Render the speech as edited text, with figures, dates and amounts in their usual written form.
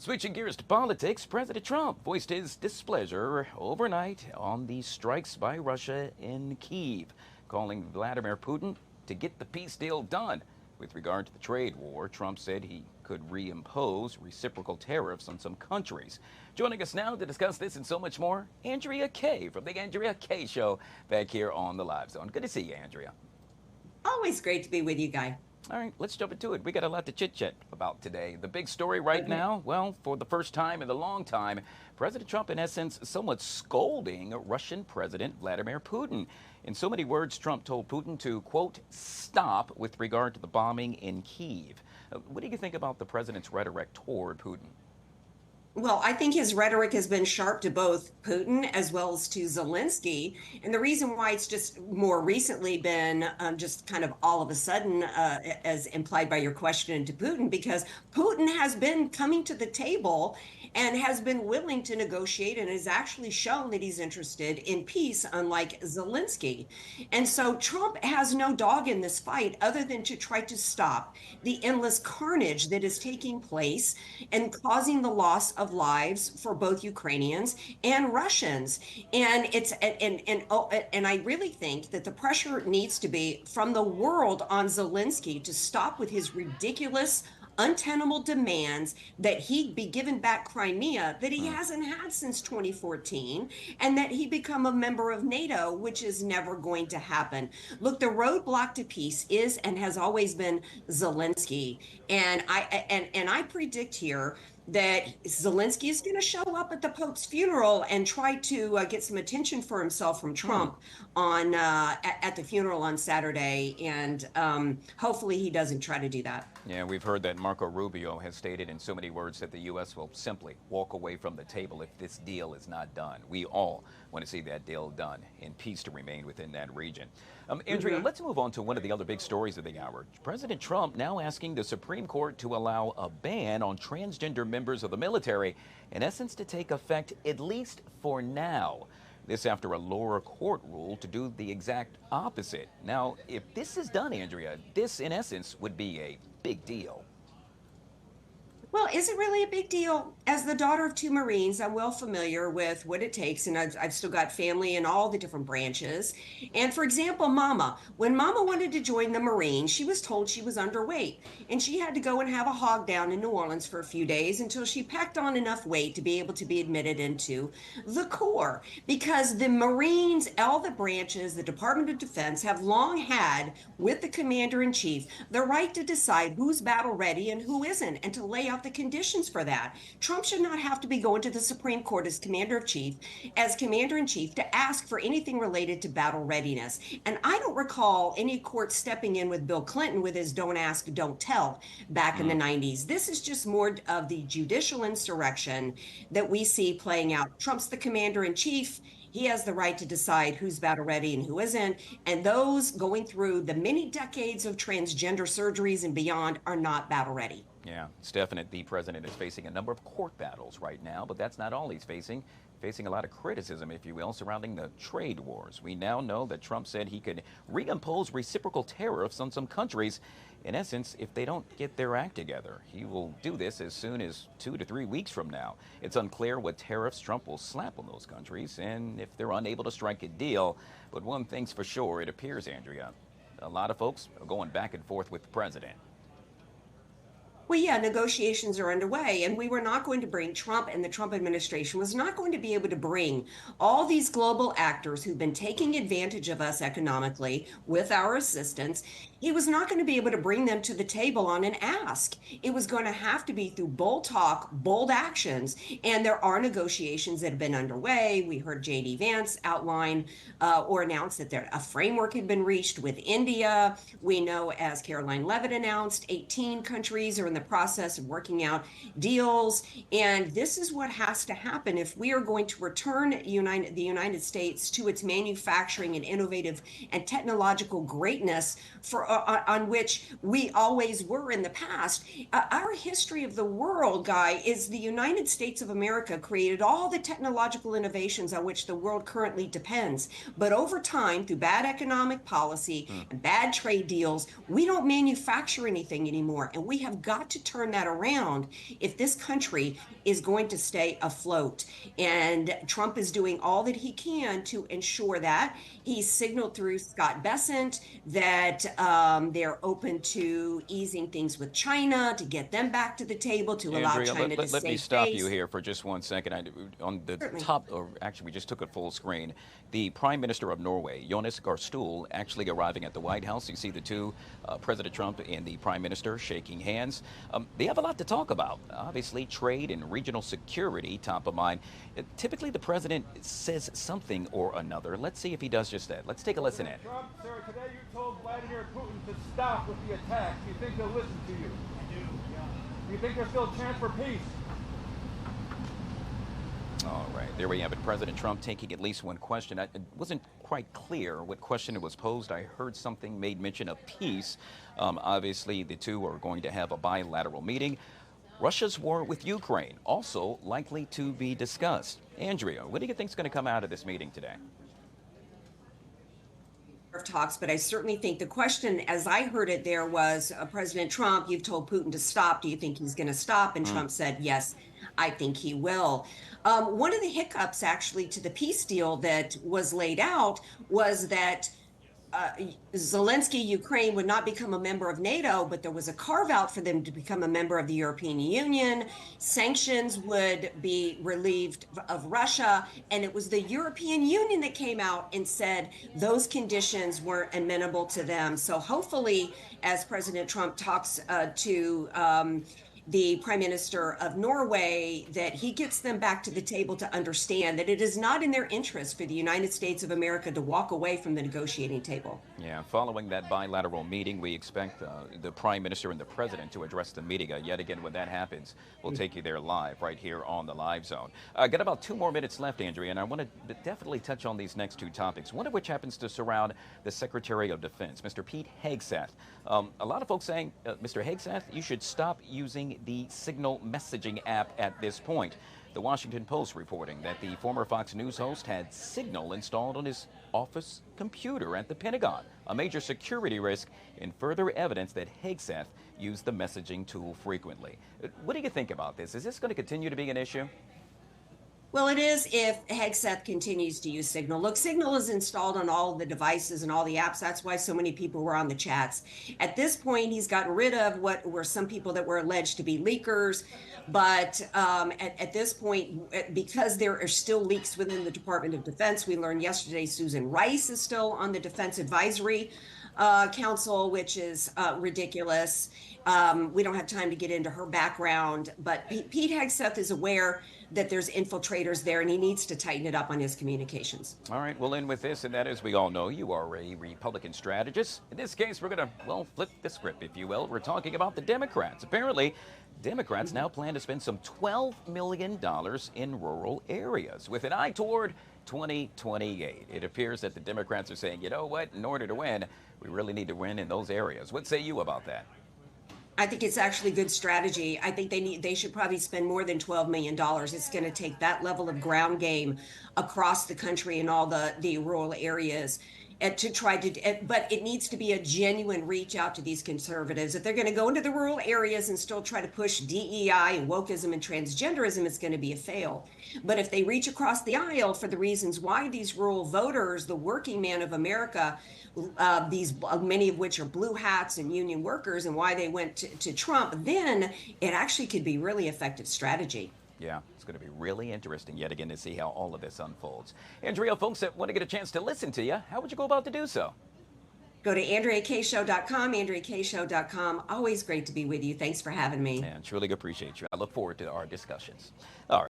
Switching gears to politics, President Trump voiced his displeasure overnight on the strikes by Russia in Kyiv, calling Vladimir Putin to get the peace deal done. With regard to the trade war, Trump said he could reimpose reciprocal tariffs on some countries. Joining us now to discuss this and so much more, Andrea Kaye from the Andrea Kaye Show, back here on the Live Zone. Good to see you, Andrea. Always great to be with you, Guy. All right, let's jump into it. We got a lot to chit-chat about today. The big story right now, well, for the first time in a long time, President Trump, in essence, somewhat scolding Russian President Vladimir Putin. In so many words, Trump told Putin to, quote, stop with regard to the bombing in Kyiv. What do you think about the president's rhetoric toward Putin? Well, I think his rhetoric has been sharp to both Putin as well as to Zelensky. And the reason why it's just more recently been just kind of all of a sudden, as implied by your question, to Putin, because Putin has been coming to the table and has been willing to negotiate and has actually shown that he's interested in peace, unlike Zelensky. And so Trump has no dog in this fight other than to try to stop the endless carnage that is taking place and causing the loss of lives for both Ukrainians and Russians. And I really think that the pressure needs to be from the world on Zelensky to stop with his ridiculous, untenable demands that he be given back Crimea that he hasn't had since 2014, and that he become a member of NATO, which is never going to happen. Look, the roadblock to peace is and has always been Zelensky, and I predict here that Zelensky is going to show up at the Pope's funeral and try to get some attention for himself from Trump on at the funeral on Saturday, and hopefully he doesn't try to do that. Yeah, we've heard that Marco Rubio has stated in so many words that the U.S. will simply walk away from the table if this deal is not done. We all want to see that deal done and peace to remain within that region. Andrea, let's move on to one of the other big stories of the hour. President Trump now asking the Supreme Court to allow a ban on transgender members of the military, in essence to take effect at least for now. This after a lower court ruled to do the exact opposite. Now, if this is done, Andrea, this in essence would be a big deal. Well, is it really a big deal? As the daughter of two Marines, I'm well familiar with what it takes, and I've still got family in all the different branches. And for example, Mama, when Mama wanted to join the Marines, she was told she was underweight, and she had to go and have a hog down in New Orleans for a few days until she packed on enough weight to be able to be admitted into the Corps. Because the Marines, all the branches, the Department of Defense have long had, with the Commander-in-Chief, the right to decide who's battle ready and who isn't, and to lay out the conditions for that. Trump should not have to be going to the Supreme Court as Commander-in-Chief to ask for anything related to battle readiness. And I don't recall any court stepping in with Bill Clinton with his don't ask, don't tell back in the 90s. This is just more of the judicial insurrection that we see playing out. Trump's the Commander-in-Chief. He has the right to decide who's battle ready and who isn't. And those going through the many decades of transgender surgeries and beyond are not battle ready. Yeah, it's definite. The president is facing a number of court battles right now, but that's not all he's facing. Facing a lot of criticism, if you will, surrounding the trade wars. We now know that Trump said he could reimpose reciprocal tariffs on some countries. In essence, if they don't get their act together, he will do this as soon as 2 to 3 weeks from now. It's unclear what tariffs Trump will slap on those countries and if they're unable to strike a deal. But one thing's for sure, it appears, Andrea, a lot of folks are going back and forth with the president. Well, yeah, negotiations are underway, and we were not going to bring Trump, and the Trump administration was not going to be able to bring all these global actors who've been taking advantage of us economically with our assistance. He was not going to be able to bring them to the table on an ask. It was going to have to be through bold talk, bold actions, and there are negotiations that have been underway. We heard J.D. Vance outline or announce that a framework had been reached with India. We know, as Caroline Leavitt announced, 18 countries are in the process of working out deals. And this is what has to happen if we are going to return the United States to its manufacturing and innovative and technological greatness for on which we always were in the past. Our history of the world, Guy, is the United States of America created all the technological innovations on which the world currently depends. But over time, through bad economic policy and bad trade deals, we don't manufacture anything anymore. And we have got to turn that around if this country is going to stay afloat. And Trump is doing all that he can to ensure that. He's signaled through Scott Bessent that they're open to easing things with China to get them back to the table, to allow Andrea, China to let save me stop face. you here for just one second. On the Certainly. top, or actually, we just took it full screen. The Prime Minister of Norway, Jonas Gahr Støre, actually arriving at the White House. You see the two, President Trump and the Prime Minister, shaking hands. They have a lot to talk about. Obviously, trade and regional security top of mind. Typically, the president says something or another. Let's see if he does just that. Let's take a listen in. Trump, sir, today you told Vladimir Putin to stop with the attacks. Do you think he'll listen to you? I do, yeah. Do you think there's still a chance for peace? All right, there we have it. President Trump taking at least one question. It wasn't quite clear what question it was posed. I heard something made mention of peace. Obviously, the two are going to have a bilateral meeting. Russia's war with Ukraine also likely to be discussed. Andrea, what do you think is going to come out of this meeting today? Talks, but I certainly think the question, as I heard it there, was President Trump, you've told Putin to stop. Do you think he's going to stop? And Trump said, yes, I think he will. One of the hiccups actually to the peace deal that was laid out was that Zelensky, Ukraine would not become a member of NATO, but there was a carve out for them to become a member of the European Union. Sanctions would be relieved of Russia. And it was the European Union that came out and said those conditions weren't amenable to them. So hopefully, as President Trump talks to the Prime Minister of Norway, that he gets them back to the table to understand that it is not in their interest for the United States of America to walk away from the negotiating table. Yeah, following that bilateral meeting, we expect the Prime Minister and the President to address the media. Yet again, when that happens, we'll take you there live right here on the Live Zone. Got about 2 more minutes left, Andrea, and I want to definitely touch on these next two topics, one of which happens to surround the Secretary of Defense, Mr. Pete Hegseth. A lot of folks saying, Mr. Hegseth, you should stop using the Signal messaging app at this point. The Washington Post reporting that the former Fox News host had Signal installed on his office computer at the Pentagon, a major security risk and further evidence that Hegseth used the messaging tool frequently. What do you think about this? Is this going to continue to be an issue? Well, it is if Hegseth continues to use Signal. Look, Signal is installed on all of the devices and all the apps. That's why so many people were on the chats. At this point, he's gotten rid of what were some people that were alleged to be leakers. But at this point, because there are still leaks within the Department of Defense, we learned yesterday Susan Rice is still on the Defense Advisory Council, which is ridiculous. We don't have time to get into her background, but Pete Hegseth is aware that there's infiltrators there, and he needs to tighten it up on his communications. All right, we'll end with this, and that is, we all know you are a Republican strategist. In this case, we're going to, well, flip the script, if you will. We're talking about the Democrats. Apparently, Democrats now plan to spend some $12 million in rural areas with an eye toward 2028. It appears that the Democrats are saying, you know what, in order to win, we really need to win in those areas. What say you about that? I think it's actually good strategy. I think they should probably spend more than $12 million. It's going to take that level of ground game across the country in all the rural areas to try to, but it needs to be a genuine reach out to these conservatives. If they're going to go into the rural areas and still try to push DEI and wokeism and transgenderism, it's going to be a fail. But if they reach across the aisle for the reasons why these rural voters, the working man of America, many of which are blue hats and union workers, and why they went to Trump, then it actually could be really effective strategy. Yeah, it's going to be really interesting yet again to see how all of this unfolds. Andrea, folks that want to get a chance to listen to you, how would you go about to do so? Go to AndreaKayeShow.com, AndreaKayeShow.com. Always great to be with you. Thanks for having me. And truly appreciate you. I look forward to our discussions. All right.